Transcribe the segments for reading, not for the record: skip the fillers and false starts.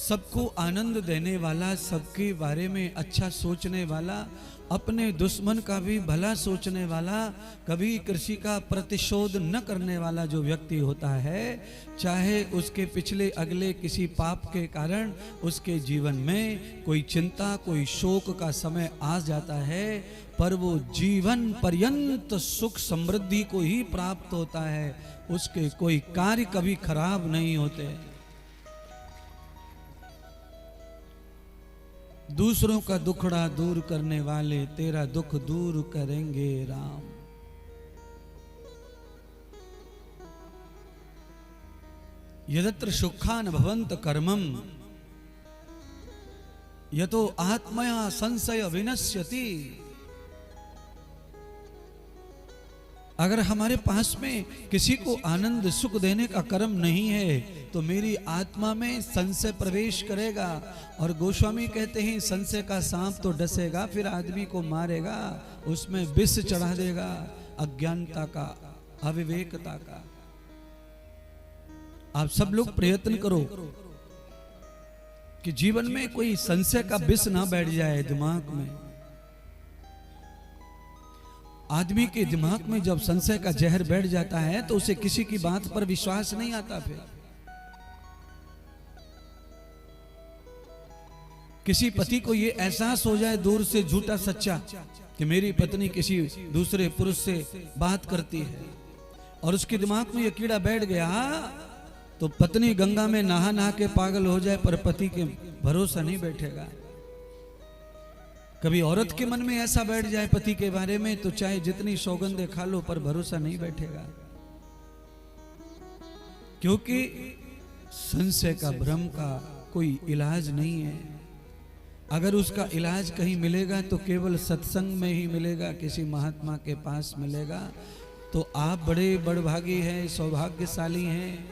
सबको आनंद देने वाला, सबके बारे में अच्छा सोचने वाला, अपने दुश्मन का भी भला सोचने वाला, कभी किसी का प्रतिशोध न करने वाला जो व्यक्ति होता है, चाहे उसके पिछले अगले किसी पाप के कारण उसके जीवन में कोई चिंता, कोई शोक का समय आ जाता है, पर वो जीवन पर्यंत सुख समृद्धि को ही प्राप्त होता है। उसके कोई कार्य कभी खराब नहीं होते। दूसरों का दुखड़ा दूर करने वाले तेरा दुख दूर करेंगे राम। यदत्र सुखान भवंत कर्मम यतो आत्मया संशय विनश्यति। अगर हमारे पास में किसी को आनंद सुख देने का कर्म नहीं है तो मेरी आत्मा में संशय प्रवेश करेगा। और गोस्वामी कहते हैं संशय का सांप तो डसेगा, फिर आदमी को मारेगा, उसमें विष चढ़ा देगा अज्ञानता का, अविवेकता का। आप सब लोग प्रयत्न करो कि जीवन में कोई संशय का विष ना बैठ जाए दिमाग में। आदमी के दिमाग में जब संशय का जहर बैठ जाता है तो उसे किसी की बात पर विश्वास नहीं आता। फिर किसी पति को ये एहसास हो जाए दूर से झूठा सच्चा कि मेरी पत्नी किसी दूसरे पुरुष से बात करती है, और उसके दिमाग में ये कीड़ा बैठ गया, तो पत्नी गंगा में नहा नहा के पागल हो जाए पर पति के भरोसा नहीं बैठेगा। कभी औरत के मन में ऐसा बैठ जाए पति के बारे में, तो चाहे जितनी सौगंधे खा लो पर भरोसा नहीं बैठेगा, क्योंकि संशय का भ्रम का कोई इलाज नहीं है। अगर उसका इलाज कहीं मिलेगा तो केवल सत्संग में ही मिलेगा, किसी महात्मा के पास मिलेगा। तो आप बड़े बड़भागी हैं, सौभाग्यशाली हैं।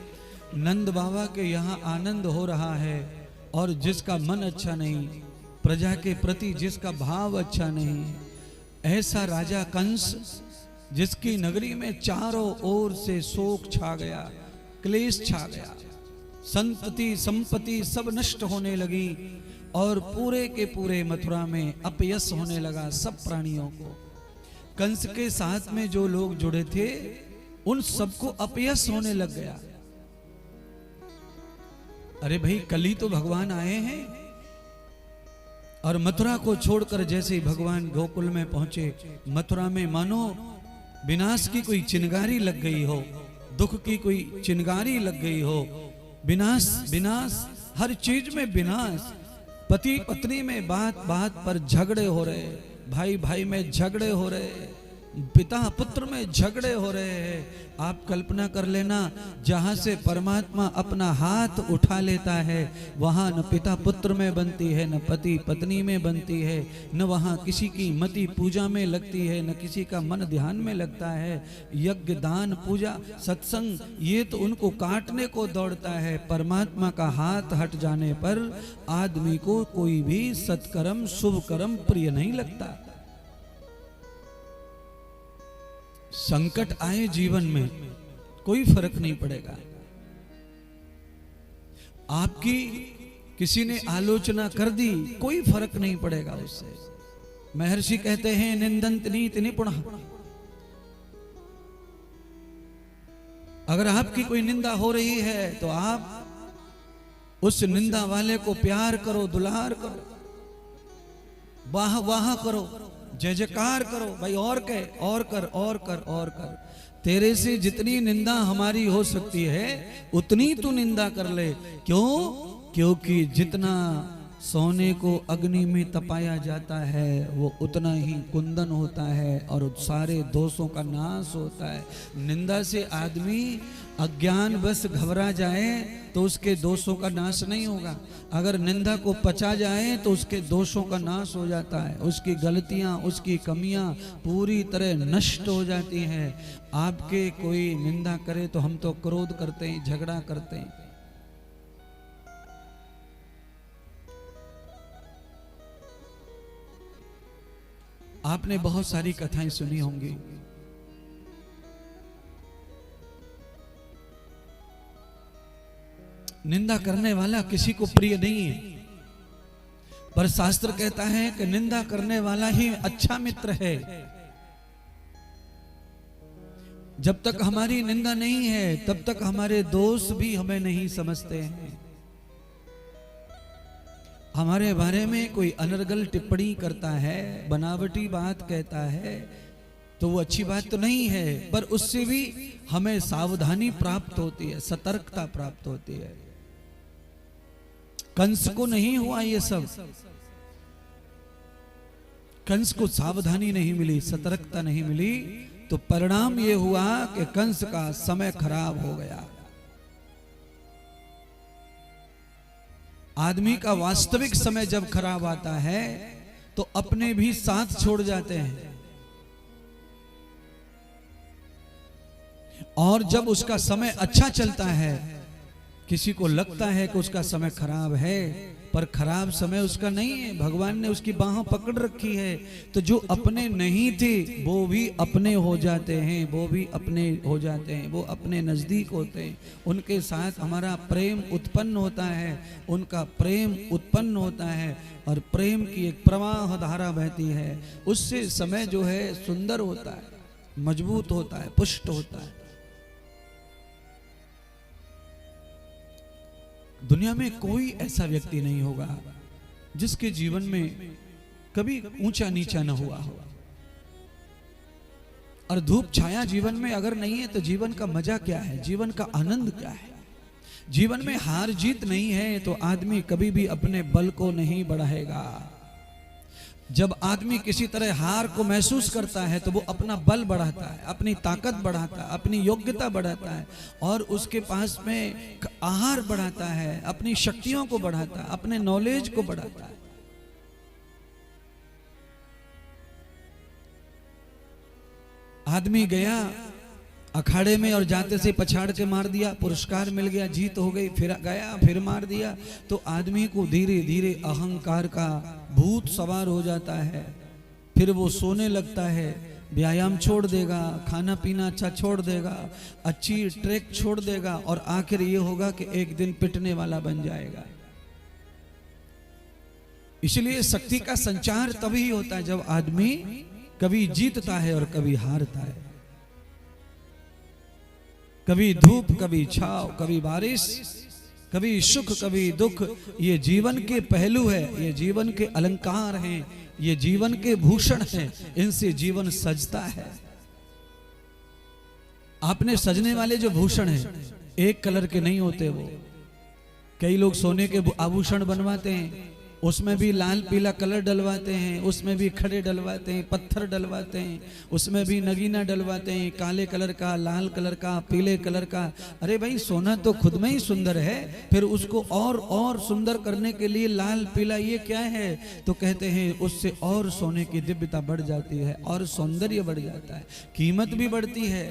नंद बाबा के यहाँ आनंद हो रहा है, और जिसका मन अच्छा नहीं, प्रजा के प्रति जिसका भाव अच्छा नहीं, ऐसा राजा कंस जिसकी नगरी में चारों ओर से शोक छा गया, क्लेश छा गया, संतति संपत्ति सब नष्ट होने लगी, और पूरे के पूरे मथुरा में अपयश होने लगा सब प्राणियों को। कंस के साथ में जो लोग जुड़े थे उन सबको अपयश होने लग गया। अरे भाई, कल ही तो भगवान आए हैं, और मथुरा को छोड़कर जैसे ही भगवान गोकुल में पहुंचे, मथुरा में मानो विनाश की कोई चिंगारी लग गई हो, दुख की कोई चिंगारी लग गई हो। विनाश विनाश, हर चीज में विनाश। पति पत्नी में बात बात पर झगड़े हो रहे, भाई भाई में झगड़े हो रहे, पिता पुत्र में झगड़े हो रहे हैं। आप कल्पना कर लेना, जहां से परमात्मा अपना हाथ उठा लेता है वहां न पिता पुत्र में बनती है, न पति पत्नी में बनती है, न वहां किसी की मति पूजा में लगती है, न किसी का मन ध्यान में लगता है। यज्ञ दान पूजा सत्संग ये तो उनको काटने को दौड़ता है। परमात्मा का हाथ हट जाने पर आदमी को कोई भी सत्कर्म शुभ कर्म प्रिय नहीं लगता। संकट आए जीवन में कोई फर्क नहीं पड़ेगा। आपकी किसी ने आलोचना कर दी, कोई फर्क नहीं पड़ेगा उससे। महर्षि कहते हैं निंदन्त नीति निपुण। अगर आपकी कोई निंदा हो रही है तो आप उस निंदा वाले को प्यार करो, दुलार करो, वाह वाह करो, जय जयकार करो। भाई और कह, और कर, और कर, और कर। तेरे से जितनी निंदा हमारी हो सकती है उतनी तू निंदा कर ले। क्यों? क्योंकि जितना सोने को अग्नि में तपाया जाता है वो उतना ही कुंदन होता है और सारे दोषों का नाश होता है। निंदा से आदमी अज्ञान बस घबरा जाए तो उसके दोषों का नाश नहीं होगा। अगर निंदा को पचा जाए तो उसके दोषों का नाश हो जाता है, उसकी गलतियां, उसकी कमियां पूरी तरह नष्ट हो जाती हैं। आपके कोई निंदा करे तो हम तो क्रोध करते हैं, झगड़ा करते हैं। आपने बहुत सारी कथाएं सुनी होंगी। निंदा करने वाला किसी को प्रिय नहीं है, पर शास्त्र कहता है कि निंदा करने वाला ही अच्छा मित्र है। जब तक हमारी निंदा नहीं है तब तक हमारे दोस्त भी हमें नहीं समझते हैं। हमारे बारे में कोई अनर्गल टिप्पणी करता है, बनावटी बात कहता है, तो वो अच्छी बात तो नहीं है, पर उससे भी हमें सावधानी प्राप्त होती है, सतर्कता प्राप्त होती है। कंस को नहीं हुआ ये सब, कंस को सावधानी नहीं मिली, सतर्कता नहीं मिली, तो परिणाम ये हुआ कि कंस का समय खराब हो गया। आदमी का वास्तविक समय जब खराब आता है तो अपने भी साथ छोड़ जाते हैं, और जब उसका समय अच्छा चलता है, किसी को लगता है कि उसका समय खराब है, पर खराब समय उसका नहीं है, भगवान ने उसकी बाह पकड़ रखी है। तो जो अपने नहीं थे वो भी अपने हो जाते हैं, वो भी अपने हो जाते हैं, वो अपने नजदीक होते हैं, उनके साथ हमारा प्रेम उत्पन्न होता है, उनका प्रेम उत्पन्न होता है, और प्रेम की एक प्रवाह धारा बहती है। उससे समय जो है सुंदर होता है, मजबूत होता है, पुष्ट होता है। दुनिया में कोई ऐसा व्यक्ति नहीं होगा जिसके जीवन में कभी ऊंचा नीचा न हुआ हो, और धूप छाया जीवन में अगर नहीं है तो जीवन का मजा क्या है, जीवन का आनंद क्या है। जीवन में हार जीत नहीं है तो आदमी कभी भी अपने बल को नहीं बढ़ाएगा। जब आदमी किसी तरह हार को महसूस करता है तो वो अपना बल बढ़ाता है, अपनी ताकत बढ़ाता है, अपनी योग्यता बढ़ाता है, और उसके पास में आहार बढ़ाता है, अपनी शक्तियों को बढ़ाता है, अपने नॉलेज को बढ़ाता है। आदमी गया अखाड़े में और जाते से पछाड़ के मार दिया, पुरस्कार मिल गया, जीत हो गई, फिर गया फिर मार दिया, तो आदमी को धीरे धीरे अहंकार का भूत सवार हो जाता है। फिर वो सोने लगता है, व्यायाम छोड़ देगा, खाना पीना अच्छा छोड़ देगा, अच्छी ट्रैक छोड़ देगा, और आखिर ये होगा कि एक दिन पिटने वाला बन जाएगा। इसलिए शक्ति का संचार तभी होता है जब आदमी कभी जीतता है और कभी हारता है, कभी धूप कभी छाव, कभी बारिश, कभी सुख कभी दुख। ये जीवन के पहलू है, ये जीवन के अलंकार हैं, ये जीवन के भूषण हैं, इनसे जीवन सजता है। आपने सजने वाले जो भूषण हैं एक कलर के नहीं होते। वो कई लोग सोने के आभूषण बनवाते हैं, उसमें भी लाल पीला कलर डलवाते हैं, उसमें भी खड़े डलवाते हैं, पत्थर डलवाते हैं, उसमें भी नगीना डलवाते हैं, काले कलर का, लाल कलर का, पीले कलर का। अरे भाई, सोना तो खुद में ही सुंदर है, फिर उसको और सुंदर करने के लिए लाल पीला ये क्या है? तो कहते हैं उससे और सोने की दिव्यता बढ़ जाती है और सौंदर्य बढ़ जाता है, कीमत भी बढ़ती है।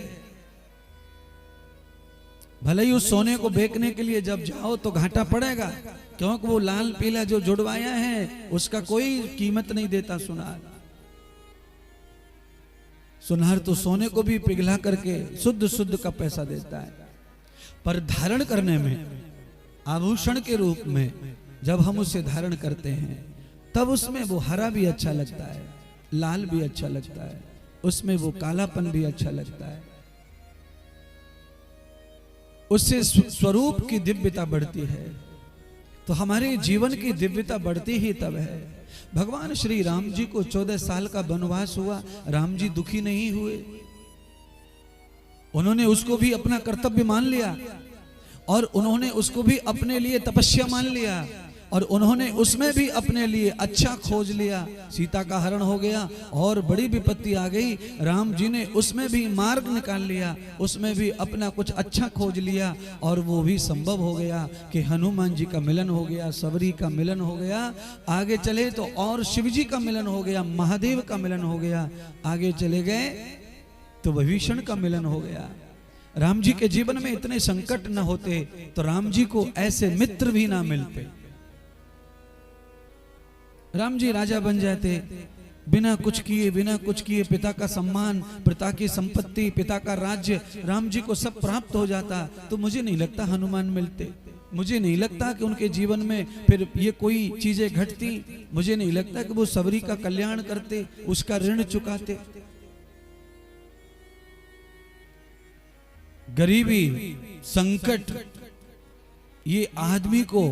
भले ही उस सोने को बेचने के लिए जब जाओ तो घाटा पड़ेगा, क्योंकि वो लाल पीला जो जुड़वाया है उसका कोई कीमत नहीं देता सुनार। सुनार तो सोने को भी पिघला करके शुद्ध का पैसा देता है, पर धारण करने में, आभूषण के रूप में जब हम उसे धारण करते हैं तब उसमें वो हरा भी अच्छा लगता है, लाल भी अच्छा लगता है, उसमें वो कालापन भी अच्छा लगता है। उससे स्वरूप की दिव्यता बढ़ती है। तो हमारे जीवन की दिव्यता बढ़ती ही तब है। भगवान श्री राम जी को 14 साल का वनवास हुआ, राम जी दुखी नहीं हुए। उन्होंने उसको भी अपना कर्तव्य मान लिया और उन्होंने उसको भी अपने लिए तपस्या मान लिया और उन्होंने उसमें भी अपने लिए अच्छा खोज लिया। सीता का हरण हो गया और बड़ी विपत्ति आ गई, राम जी ने उसमें भी मार्ग निकाल लिया, उसमें भी अपना कुछ अच्छा खोज लिया और वो भी संभव हो गया कि हनुमान जी का मिलन हो गया, सबरी का मिलन हो गया। आगे चले तो और शिव जी का मिलन हो गया, महादेव का मिलन हो गया। आगे चले गए तो विभीषण का मिलन हो गया। राम जी के जीवन में इतने संकट न होते तो राम जी को ऐसे मित्र भी ना मिलते। राम जी राजा बन जाते बिना कुछ किए, पिता का सम्मान, पिता की संपत्ति, पिता का राज्य राम जी को सब प्राप्त हो जाता, तो मुझे नहीं लगता हनुमान मिलते। मुझे नहीं लगता कि उनके जीवन में फिर ये कोई चीजें घटती। मुझे नहीं लगता कि वो सबरी का कल्याण करते, उसका ऋण चुकाते। गरीबी, संकट ये आदमी को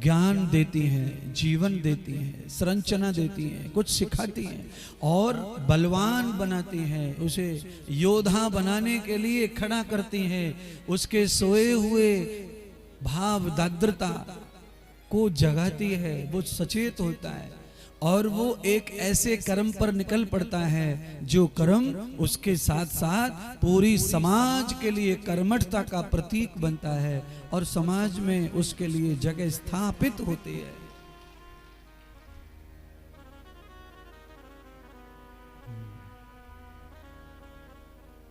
ज्ञान देती हैं, जीवन देती हैं, संरचना देती हैं, कुछ सिखाती हैं और बलवान बनाती हैं। उसे योद्धा बनाने के लिए खड़ा करती हैं। उसके सोए हुए भाव दाद्रता को जगाती है। वो सचेत होता है और वो एक ऐसे कर्म पर निकल पड़ता है जो कर्म उसके साथ साथ पूरी समाज के लिए कर्मठता का प्रतीक बनता है और समाज में उसके लिए जगह स्थापित होती है।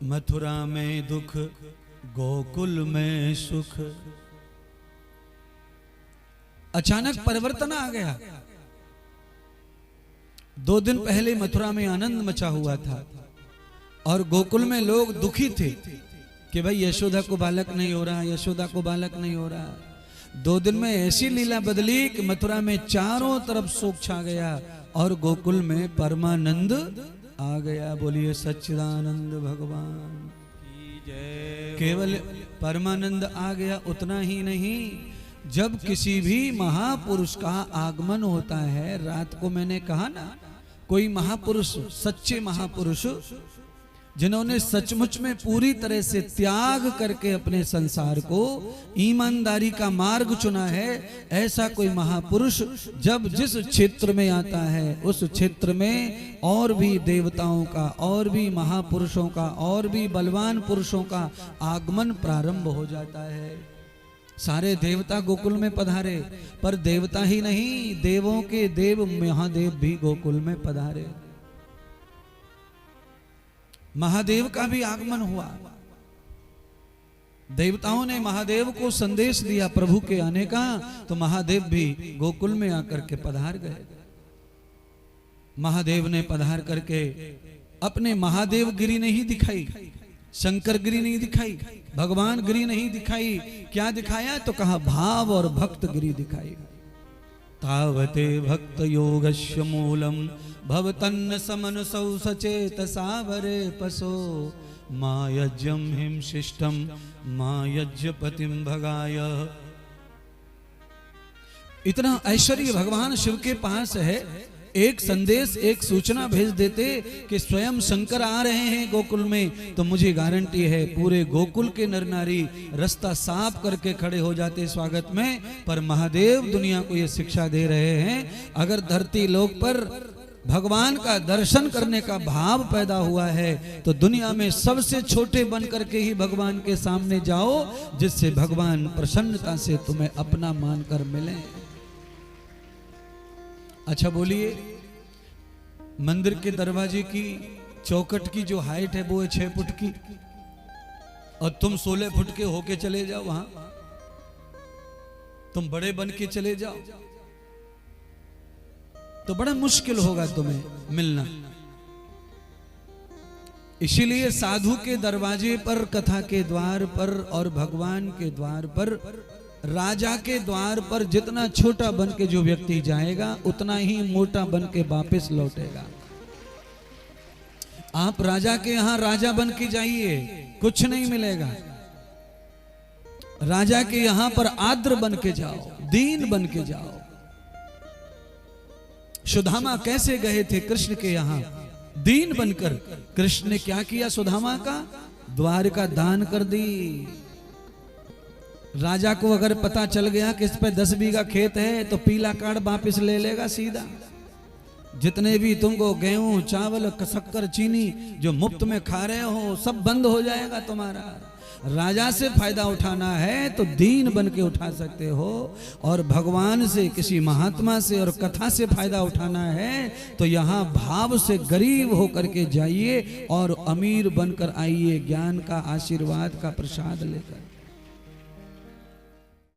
मथुरा में दुख, गोकुल में सुख। अचानक परिवर्तन आ गया। 2 दिन पहले मथुरा में आनंद मचा हुआ था और गोकुल में लोग दुखी थे कि भाई यशोदा को बालक नहीं हो रहा, यशोदा को बालक नहीं हो रहा। 2 दिन में ऐसी लीला बदली कि मथुरा में चारों तरफ शोक छा गया और गोकुल में परमानंद आ गया। बोलिए सच्चिदानंद भगवान की जय। केवल परमानंद आ गया उतना ही नहीं, जब किसी भी महापुरुष का आगमन होता है, रात को मैंने कहा ना, कोई महापुरुष, सच्चे महापुरुष जिन्होंने सचमुच में पूरी तरह से त्याग करके अपने संसार को ईमानदारी का मार्ग चुना है, ऐसा कोई महापुरुष जब जिस क्षेत्र में आता है उस क्षेत्र में और भी देवताओं का, और भी महापुरुषों का, और भी बलवान पुरुषों का आगमन प्रारंभ हो जाता है। सारे देवता गोकुल में पधारे, पर देवता ही नहीं, देवों के देव महादेव भी गोकुल में पधारे। महादेव का भी आगमन हुआ। देवताओं ने महादेव को संदेश दिया प्रभु के आने का, तो महादेव भी गोकुल में आकर के पधार गए। महादेव ने पधार करके अपने महादेव गिरी नहीं दिखाई, शंकर गिरी नहीं दिखाई, भगवान गिरी नहीं दिखाई। क्या दिखाया? तो कहा भाव और भक्त गिरी दिखाई। तावते भक्त योगस्य मूलम भवतन्न समनसौ सचेत सावरे पसो मायज्यम हिम शिष्टम मायज्यपतिम भगाय। इतना ऐश्वर्य भगवान शिव के पास है। एक संदेश, एक सूचना भेज देते कि स्वयं शंकर आ रहे हैं गोकुल में, तो मुझे गारंटी है पूरे गोकुल के नर नारी रास्ता साफ करके खड़े हो जाते स्वागत में। पर महादेव दुनिया को ये शिक्षा दे रहे हैं, अगर धरती लोक पर भगवान का दर्शन करने का भाव पैदा हुआ है तो दुनिया में सबसे छोटे बन करके ही भगवान के सामने जाओ, जिससे भगवान प्रसन्नता से तुम्हें अपना मानकर मिले। अच्छा बोलिए, मंदिर के दरवाजे की चौखट की जो हाइट है वो है 6 फुट की, और तुम 16 फुट के होके चले जाओ, वहां तुम बड़े बन के चले जाओ तो बड़ा मुश्किल होगा तुम्हें मिलना। इसीलिए साधु के दरवाजे पर, कथा के द्वार पर और भगवान के द्वार पर, राजा के द्वार पर जितना छोटा बन के जो व्यक्ति जाएगा उतना ही मोटा बन के वापस लौटेगा। आप राजा के यहां राजा बन के जाइए, कुछ नहीं मिलेगा। राजा के यहां पर आद्र बन के जाओ, दीन बन के जाओ। सुदामा कैसे गए थे कृष्ण के यहां? दीन बनकर। कृष्ण ने क्या किया? सुदामा का द्वार का दान कर दी। राजा को अगर पता चल गया कि इस पे 10 बीघा खेत है तो पीला कार्ड वापिस ले लेगा सीधा। जितने भी तुमको गेहूं, चावल, शक्कर, चीनी जो मुफ्त में खा रहे हो सब बंद हो जाएगा तुम्हारा। राजा से फायदा उठाना है तो दीन बन के उठा सकते हो, और भगवान से, किसी महात्मा से और कथा से फायदा उठाना है तो यहाँ भाव से गरीब होकर के जाइए और अमीर बनकर आइए, ज्ञान का, आशीर्वाद का प्रसाद लेकर।